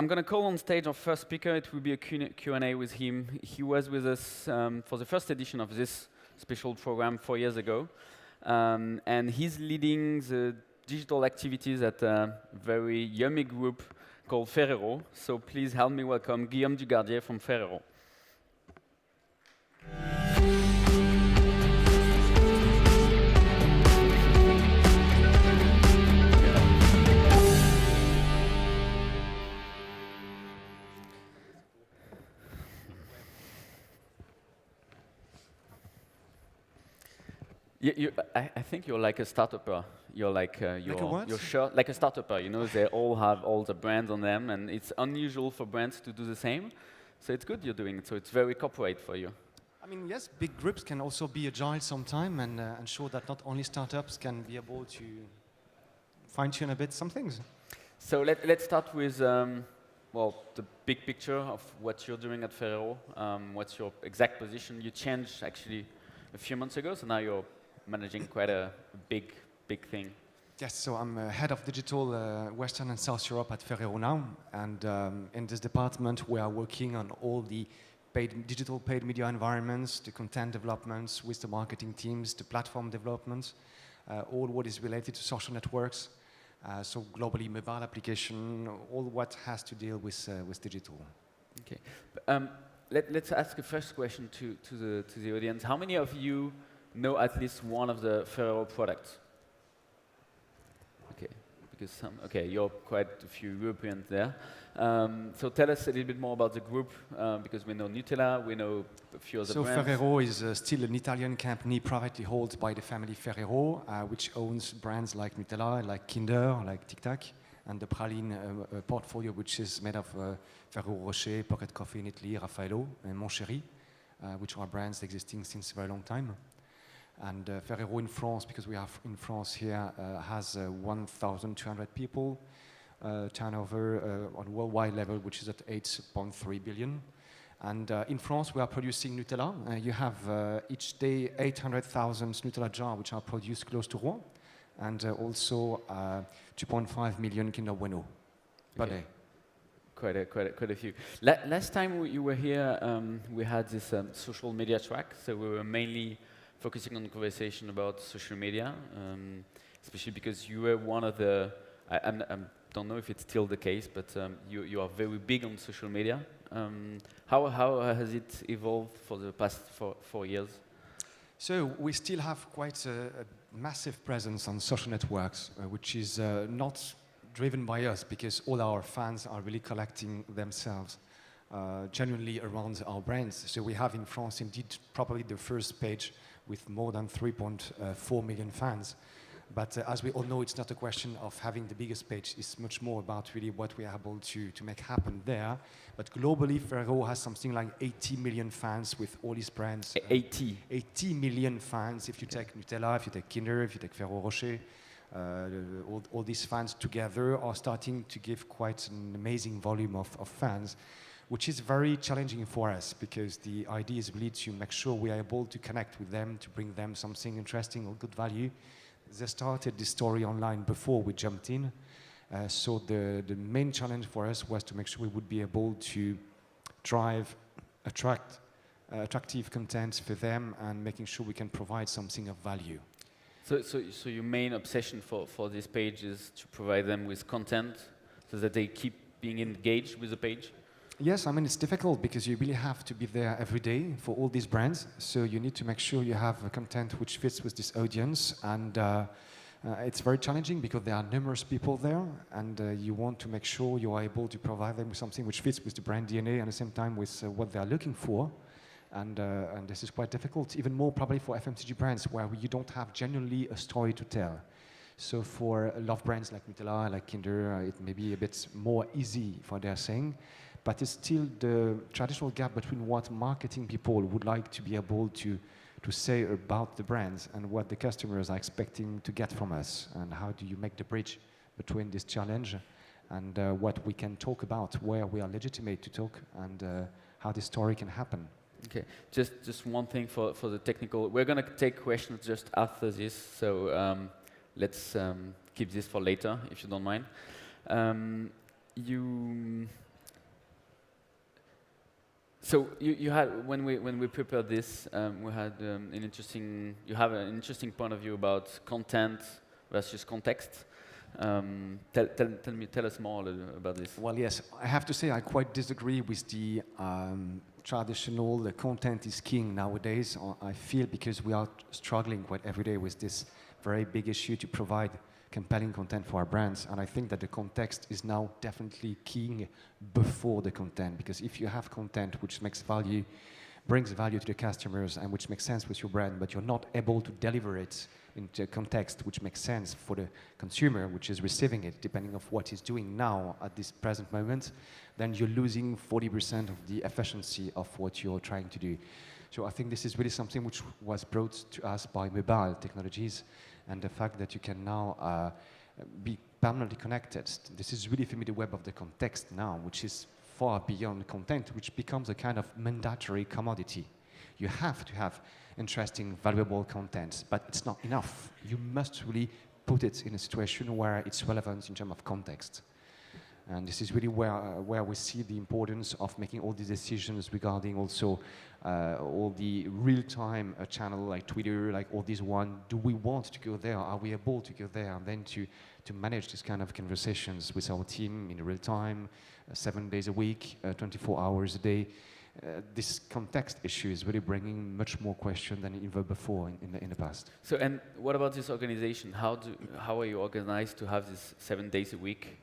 I'm going to call on stage our first speaker. It will be a Q&A with him. He was with us for the first edition of this special program 4 years ago. And he's leading the digital activities at a very yummy group called Ferrero. So please help me welcome Guillaume Dugardier from Ferrero. I think you're like a startupper. You're like you're sure like a startupper. You know, they all have all the brands on them, and it's unusual for brands to do the same. So it's good you're doing it. So it's very corporate for you. I mean, yes, big groups can also be agile sometime and show that not only startups can be able to fine-tune a bit some things. So let's start with well, the big picture of what you're doing at Ferrero. What's your exact position? You changed actually a few months ago, so now you're managing quite a big thing. Yes, so I'm head of digital Western and South Europe at Ferrero now, and in this department we are working on all the digital paid media environments, the content developments with the marketing teams, the platform developments, all what is related to social networks, so globally mobile application, all what has to deal with digital. Okay, let's ask a first question to the audience. How many of you know at least one of the Ferrero products? Okay, because you're quite a few Europeans there. So tell us a little bit more about the group, because we know Nutella, we know a few other brands. So Ferrero is still an Italian company privately held by the family Ferrero, which owns brands like Nutella, like Kinder, like Tic Tac, and the praline portfolio, which is made of Ferrero Rocher, Pocket Coffee in Italy, Raffaello, and Montchéri, which are brands existing since a very long time. And Ferrero in France, because we are in France here, has 1,200 people, turnover on worldwide level, which is at 8.3 billion. And in France, we are producing Nutella. You have each day 800,000 Nutella jars, which are produced close to Rouen, and also 2.5 million Kinder Bueno per day. Quite a few. Last time you were here, we had this social media track, so we were mainly focusing on the conversation about social media, especially because you were one of the, I don't know if it's still the case, but you are very big on social media. How has it evolved for the past 4 years? So we still have quite a massive presence on social networks, which is not driven by us, because all our fans are really collecting themselves genuinely around our brands. So we have in France indeed probably the first page with more than 3.4 million fans. But as we all know, it's not a question of having the biggest page. It's much more about really what we are able to make happen there. But globally, Ferrero has something like 80 million fans with all these brands. 80? 80 million fans. If you take Nutella, if you take Kinder, if you take Ferrero Rocher, all these fans together are starting to give quite an amazing volume of fans, which is very challenging for us, because the idea is really to make sure we are able to connect with them, to bring them something interesting or good value. They started this story online before we jumped in, so the main challenge for us was to make sure we would be able to attractive content for them and making sure we can provide something of value. So your main obsession for this page is to provide them with content so that they keep being engaged with the page? Yes, I mean, it's difficult because you really have to be there every day for all these brands. So you need to make sure you have content which fits with this audience. And it's very challenging because there are numerous people there. And you want to make sure you are able to provide them with something which fits with the brand DNA and at the same time with what they are looking for. And this is quite difficult, even more probably for FMCG brands where you don't have genuinely a story to tell. So for love brands like Nutella, like Kinder, it may be a bit more easy for their saying. But it's still the traditional gap between what marketing people would like to be able to say about the brands and what the customers are expecting to get from us. And how do you make the bridge between this challenge and what we can talk about, where we are legitimate to talk, and how this story can happen. Okay, just one thing for the technical. We're going to take questions just after this, so let's keep this for later, if you don't mind. So you had when we prepared this, we had an interesting. You have an interesting point of view about content versus context. Tell us more a little about this. Well, yes, I have to say I quite disagree with the traditional the content is king nowadays. I feel because we are struggling quite every day with this very big issue to provide compelling content for our brands, and I think that the context is now definitely king before the content, because if you have content which brings value to the customers and which makes sense with your brand, but you're not able to deliver it into a context which makes sense for the consumer, which is receiving it, depending on what he's doing now at this present moment, then you're losing 40% of the efficiency of what you're trying to do. So I think this is really something which was brought to us by mobile technologies, and the fact that you can now be permanently connected. This is really, for me, the web of the context now, which is far beyond content, which becomes a kind of mandatory commodity. You have to have interesting, valuable content, but it's not enough. You must really put it in a situation where it's relevant in terms of context. And this is really where we see the importance of making all these decisions regarding also all the real-time channel like Twitter, like all these one. Do we want to go there? Are we able to go there? And then to manage this kind of conversations with our team in real time, 7 days a week, 24 hours a day. This context issue is really bringing much more question than ever before in the past. So, and what about this organization? How are you organized to have this 7 days a week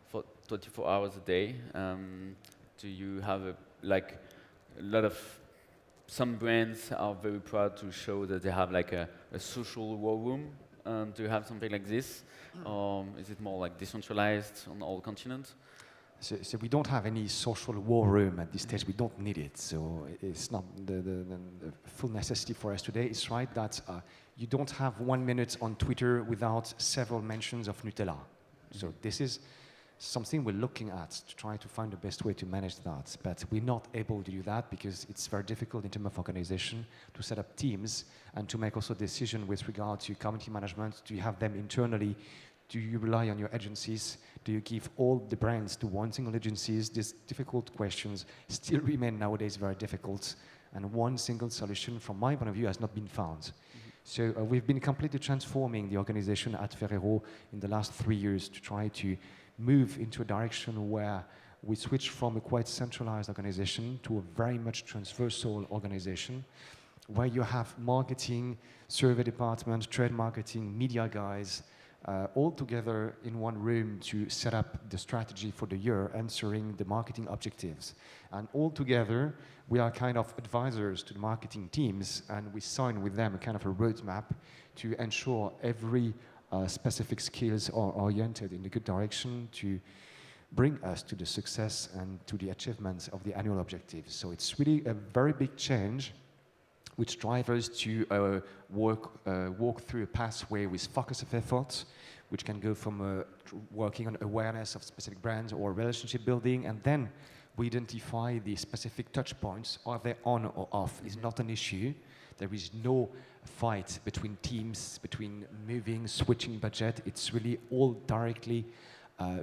for 24 hours a day? Do you have a lot of some brands are very proud to show that they have like a social war room. Do you have something like this, or is it more like decentralized on all continents? So we don't have any social war room at this stage. We don't need it. So it's not the full necessity for us today. It's right that you don't have 1 minute on Twitter without several mentions of Nutella. So this is something we're looking at to try to find the best way to manage that. But we're not able to do that because it's very difficult in terms of organization to set up teams and to make also decisions with regard to community management. Do you have them internally? Do you rely on your agencies? Do you give all the brands to one single agencies? These difficult questions still remain nowadays very difficult, and one single solution, from my point of view, has not been found. So we've been completely transforming the organization at Ferrero in the last 3 years to try to move into a direction where we switch from a quite centralized organization to a very much transversal organization, where you have marketing, survey department, trade marketing, media guys, all together in one room to set up the strategy for the year, answering the marketing objectives. And all together, we are kind of advisors to the marketing teams, and we sign with them a kind of a roadmap to ensure every specific skills are oriented in the good direction to bring us to the success and to the achievements of the annual objectives. So it's really a very big change, which drives us to walk through a pathway with focus of efforts, which can go from working on awareness of specific brands or relationship building, and then we identify the specific touch points. Are they on or off? Is not an issue. There is no fight between teams, between moving, switching budget. It's really all directly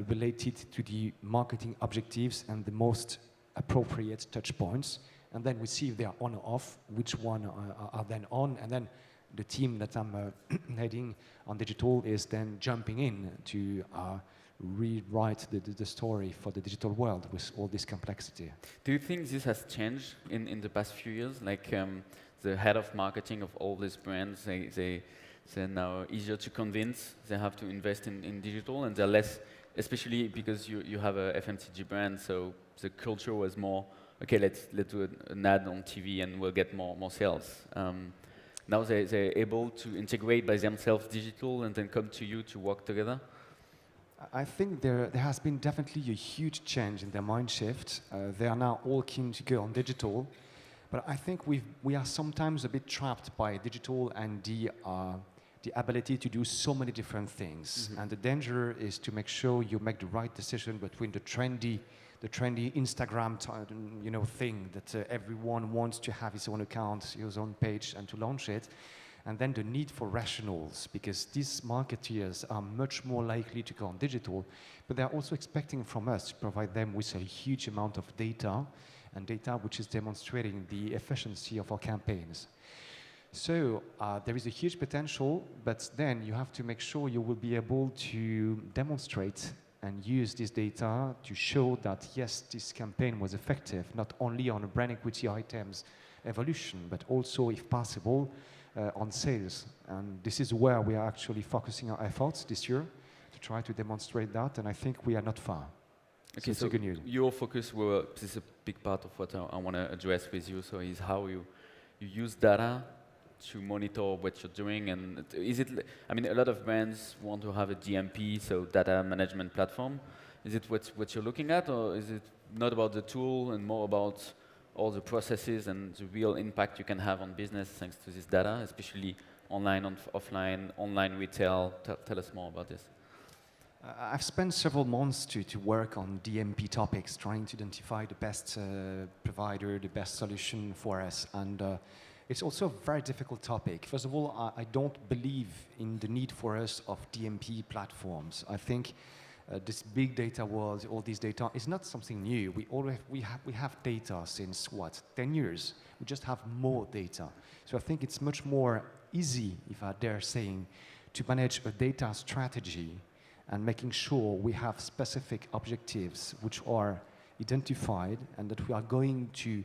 related to the marketing objectives and the most appropriate touch points. And then we see if they are on or off, which one are then on, and then the team that I'm heading on digital is then jumping in to rewrite the story for the digital world with all this complexity. Do you think this has changed in the past few years? Like the head of marketing of all these brands, they're now easier to convince. They have to invest in digital, and they're less, especially because you have a FMCG brand, so the culture was more, okay, let's do an ad on TV and we'll get more sales. Now they're able to integrate by themselves digital and then come to you to work together? I think there has been definitely a huge change in their mind shift. They are now all keen to go on digital, but I think we are sometimes a bit trapped by digital and the ability to do so many different things. Mm-hmm. And the danger is to make sure you make the right decision between the trendy Instagram thing that everyone wants to have his own account, his own page, and to launch it. And then the need for rationals, because these marketeers are much more likely to go on digital, but they're also expecting from us to provide them with a huge amount of data and data which is demonstrating the efficiency of our campaigns. So there is a huge potential, but then you have to make sure you will be able to demonstrate and use this data to show that, yes, this campaign was effective, not only on brand equity items evolution, but also, if possible, on sales. And this is where we are actually focusing our efforts this year to try to demonstrate that, and I think we are not far. Okay, so good news. your focus, this is a big part of what I want to address with you, so is how you use data to monitor what you're doing, and is it, I mean, a lot of brands want to have a DMP, so data management platform. Is it what you're looking at, or is it not about the tool and more about all the processes and the real impact you can have on business thanks to this data, especially online, offline, online retail? Tell us more about this. I've spent several months to work on DMP topics, trying to identify the best provider, the best solution for us, and it's also a very difficult topic. First of all, I don't believe in the need for us of DMP platforms. I think this big data world, all this data, is not something new. We have data since, what, 10 years? We just have more data. So I think it's much more easy, if I dare saying, to manage a data strategy and making sure we have specific objectives which are identified and that we are going to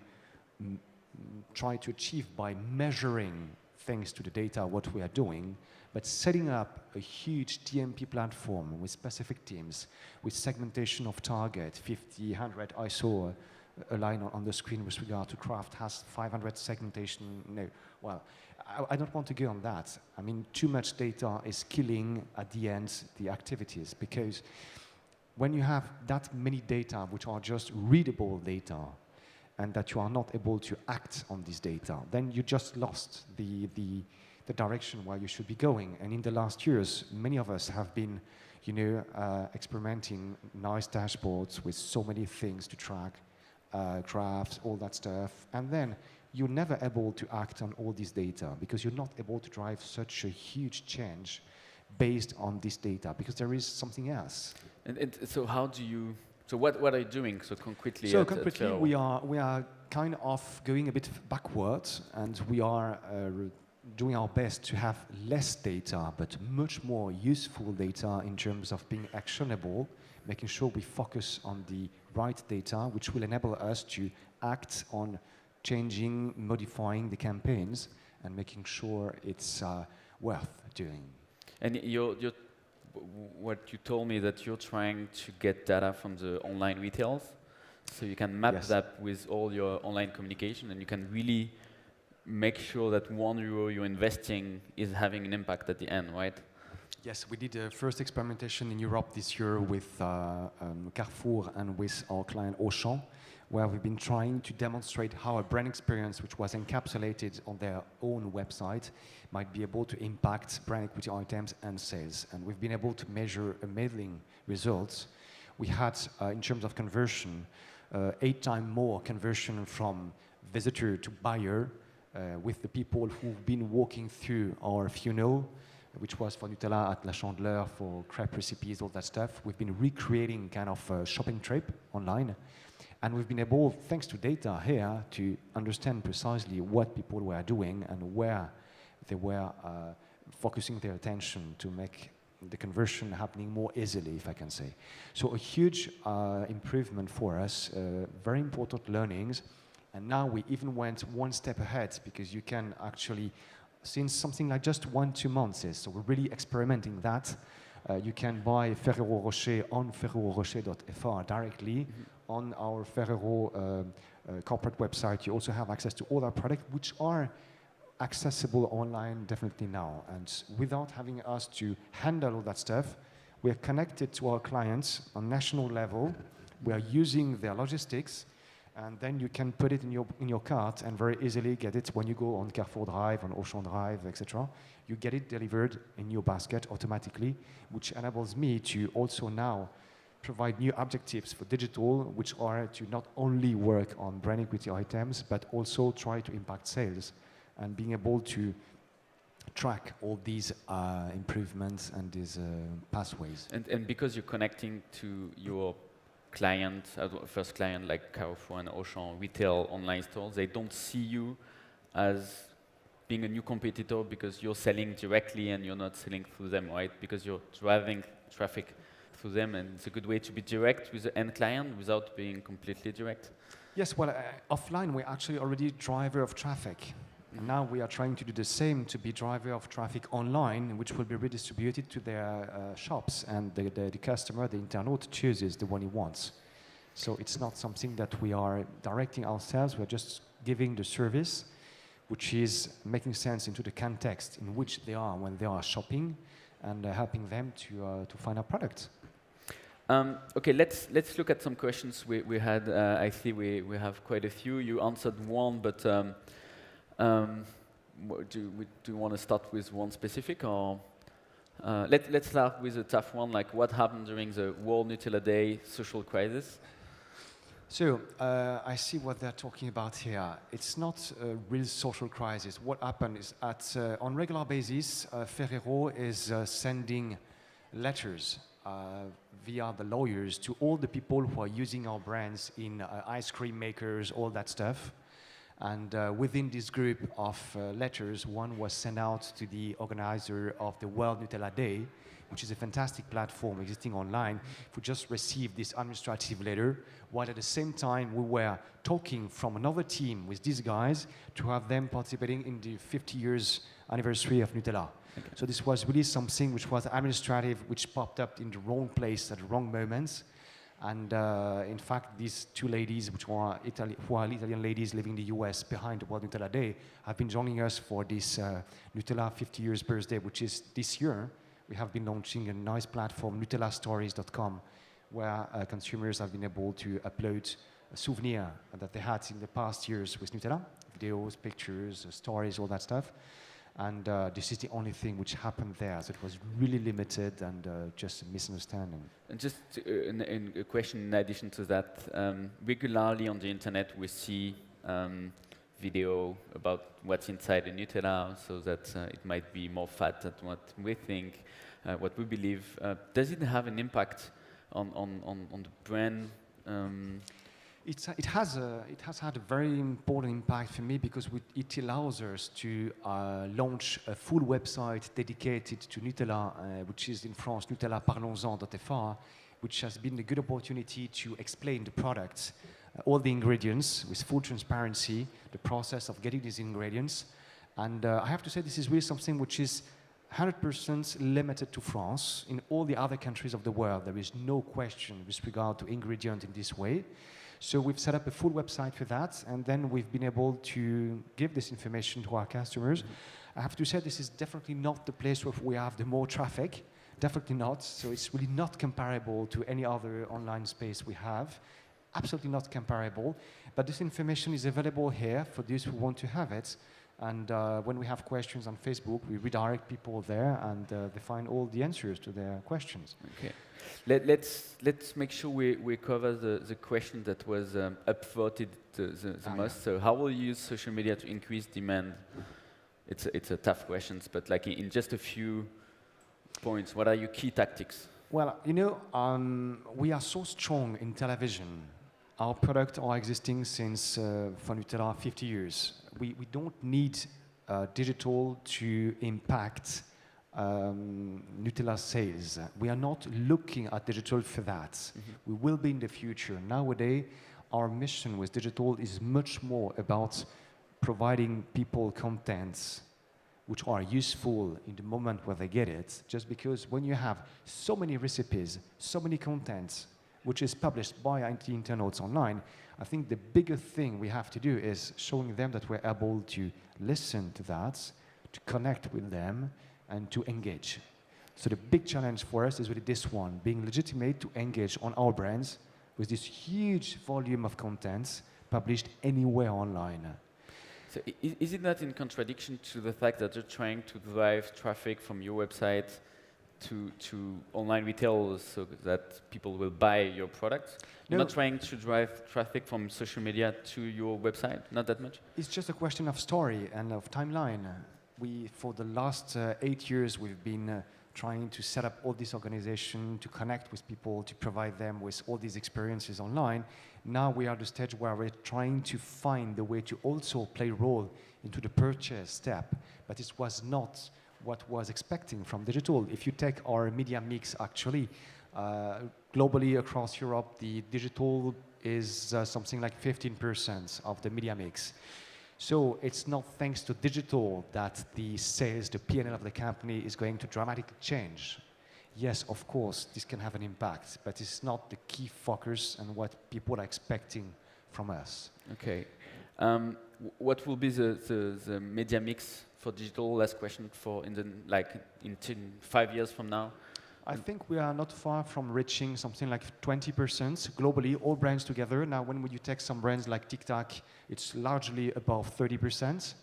try to achieve by measuring thanks to the data what we are doing, but setting up a huge DMP platform with specific teams, with segmentation of target, 50, 100, I saw a line on the screen with regard to Kraft has 500 segmentation, no, well, I don't want to go on that. I mean, too much data is killing, at the end, the activities, because when you have that many data which are just readable data, and that you are not able to act on this data, then you just lost the direction where you should be going. And in the last years, many of us have been, experimenting nice dashboards with so many things to track, graphs, all that stuff, and then you're never able to act on all this data because you're not able to drive such a huge change based on this data, because there is something else. And so how do you... So what are you doing so concretely? So concretely, we are kind of going a bit backwards, and we are doing our best to have less data, but much more useful data in terms of being actionable, making sure we focus on the right data, which will enable us to act on changing, modifying the campaigns, and making sure it's worth doing. And what you told me that you're trying to get data from the online retails, so you can map that with all your online communication, and you can really make sure that €1 you're investing is having an impact at the end, right? Yes, we did a first experimentation in Europe this year with Carrefour and with our client Auchan, where we've been trying to demonstrate how a brand experience which was encapsulated on their own website might be able to impact brand equity items and sales. And we've been able to measure amazing results. We had, in terms of conversion, 8 times more conversion from visitor to buyer with the people who've been walking through our funnel, which was for Nutella at La Chandeleur, for crepe recipes, all that stuff. We've been recreating kind of a shopping trip online. And we've been able, thanks to data here, to understand precisely what people were doing and where they were focusing their attention to make the conversion happening more easily, if I can say. So a huge improvement for us, very important learnings. And now we even went one step ahead, because you can actually, since something like just 1-2 months, so we're really experimenting that. You can buy Ferrero Rocher on ferrerorocher.fr directly on our Ferrero corporate website. You also have access to all our products, which are accessible online definitely now. And without having us to handle all that stuff, we are connected to our clients on national level. We are using their logistics, and then you can put it in your cart and very easily get it when you go on Carrefour Drive, on Auchan Drive, etc. You get it delivered in your basket automatically, which enables me to also now provide new objectives for digital, which are to not only work on brand equity items, but also try to impact sales, and being able to track all these improvements and these pathways. And because you're connecting to your client, first client like Carrefour and Auchan, retail online stores, they don't see you as being a new competitor because you're selling directly and you're not selling through them, right? Because you're driving traffic through them, and it's a good way to be direct with the end client without being completely direct. Yes, well, offline we're actually already driver of traffic. And now we are trying to do the same to be driver of traffic online, which will be redistributed to their shops, and the customer, the internaute, chooses the one he wants. So it's not something that we are directing ourselves, we're just giving the service, which is making sense into the context in which they are when they are shopping, and helping them to find our product. Okay, let's look at some questions we had. I see we have quite a few. You answered one, but do you want to start with one specific, or let's start with a tough one, like what happened during the World Nutella Day social crisis? So I see what they're talking about here. It's not a real social crisis. What happened is on regular basis, Ferrero is sending letters via the lawyers to all the people who are using our brands in ice cream makers, all that stuff. And within this group of letters, one was sent out to the organizer of the World Nutella Day, which is a fantastic platform existing online, who just received this administrative letter, while at the same time we were talking from another team with these guys to have them participating in the 50 years anniversary of Nutella. Okay. So this was really something which was administrative, which popped up in the wrong place at the wrong moments. And in fact, these two ladies, who are Italian ladies living in the US behind the World Nutella Day, have been joining us for this Nutella 50 years birthday, which is this year. We have been launching a nice platform, nutellastories.com, where consumers have been able to upload a souvenir that they had in the past years with Nutella, videos, pictures, stories, all that stuff. And this is the only thing which happened there, so it was really limited and just a misunderstanding. And just in a question in addition to that, regularly on the internet we see video about what's inside the Nutella, so that it might be more fat than what we think, what we believe. Does it have an impact on the brand? It has had a very important impact for me, because it allows us to launch a full website dedicated to Nutella, which is in France, nutellaparlons-en.fr, which has been a good opportunity to explain the products, all the ingredients with full transparency, the process of getting these ingredients. And I have to say this is really something which is 100% limited to France. In all the other countries of the world, there is no question with regard to ingredient in this way. So we've set up a full website for that, and then we've been able to give this information to our customers. Mm-hmm. I have to say this is definitely not the place where we have the more traffic, definitely not. So it's really not comparable to any other online space we have, absolutely not comparable. But this information is available here for those who want to have it. And when we have questions on Facebook, we redirect people there, and they find all the answers to their questions. Okay. Let's make sure we cover the question that was upvoted the most. So how will you use social media to increase demand? It's a tough question, but like in just a few points, what are your key tactics? Well, you know, we are so strong in television. Our products are existing since for Nutella 50 years. We don't need digital to impact Nutella sales. We are not looking at digital for that. Mm-hmm. We will be in the future. Nowadays, our mission with digital is much more about providing people contents which are useful in the moment where they get it. Just because when you have so many recipes, so many contents, which is published by internauts online, I think the bigger thing we have to do is showing them that we're able to listen to that, to connect with them, and to engage. So the big challenge for us is really this one, being legitimate to engage on our brands with this huge volume of contents published anywhere online. So is it not in contradiction to the fact that you're trying to drive traffic from your website to online retailers so that people will buy your products? No. You're not trying to drive traffic from social media to your website? Not that much? It's just a question of story and of timeline. For the last 8 years, we've been trying to set up all this organization, to connect with people, to provide them with all these experiences online. Now we are at the stage where we're trying to find the way to also play a role into the purchase step, but it was not what was expecting from digital. If you take our media mix, actually, globally across Europe, the digital is something like 15% of the media mix. So it's not thanks to digital that the sales, the P&L of the company is going to dramatically change. Yes, of course, this can have an impact, but it's not the key focus and what people are expecting from us. Okay. What will be the media mix for digital? Last question for in 5 years from now. I think we are not far from reaching something like 20% globally, all brands together. Now, when you take some brands like TikTok, it's largely above 30%.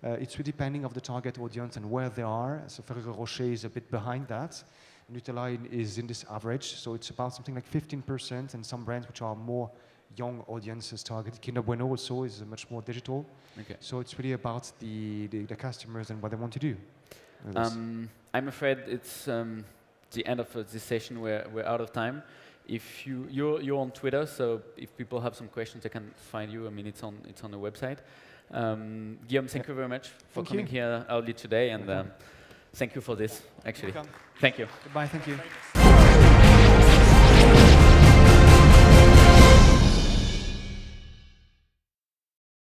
It's really depending on the target audience and where they are. So Ferrero Rocher is a bit behind that. Nutella is in this average, so it's about something like 15%, and some brands which are more young audiences targeted. Kinder Bueno also is much more digital. Okay. So it's really about the customers and what they want to do. I'm afraid it's the end of this session. We're out of time. If you're on Twitter, so if people have some questions, they can find you. I mean, it's on the website. Guillaume, thank you very much for coming here early today, and thank you for this. Actually, thank you. Goodbye. Thank you.